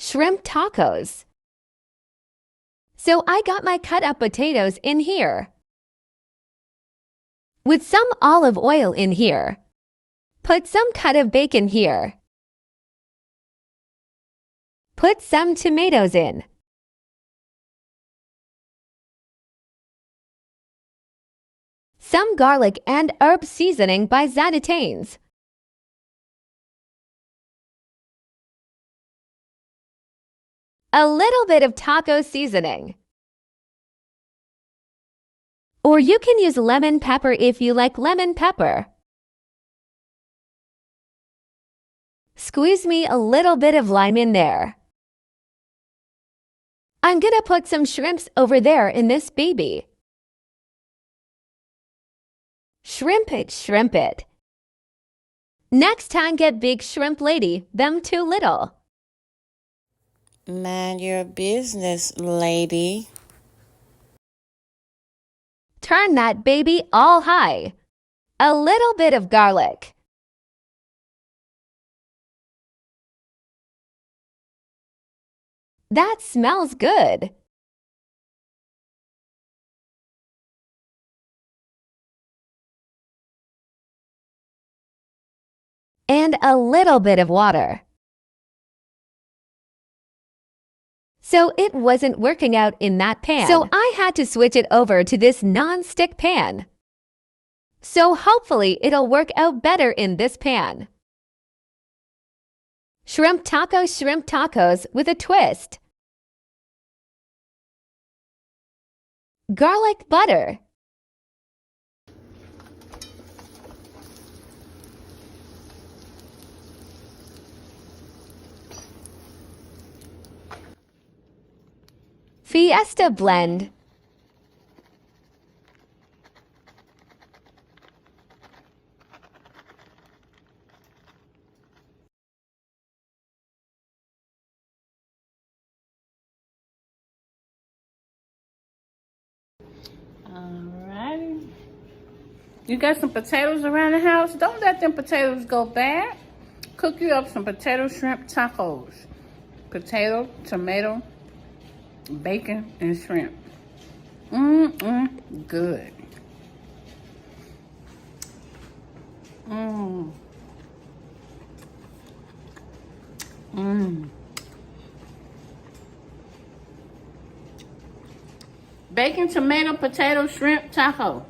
shrimp tacos. So I got my cut up potatoes in here. With some olive oil in here. Put some cut of bacon here. Put some tomatoes in. Some garlic and herb seasoning by Zatatanes. A little bit of taco seasoning. Or you can use lemon pepper if you like lemon pepper. Squeeze me a little bit of lime in there. I'm gonna put some shrimps over there in this baby. Shrimp it, shrimp it. Next time get big shrimp lady, them too little. Mind your business, lady. Turn that baby all high. A little bit of garlic. That smells good. And a little bit of water. So it wasn't working out in that pan. So I had to switch it over to this non-stick pan. So hopefully it'll work out better in this pan. Shrimp tacos with a twist. Garlic butter. Fiesta blend. Alrighty. You got some potatoes around the house? Don't let them potatoes go bad. Cook you up some potato shrimp tacos. Potato, tomato, bacon, and shrimp. Good. Bacon, tomato, potato, shrimp, taco.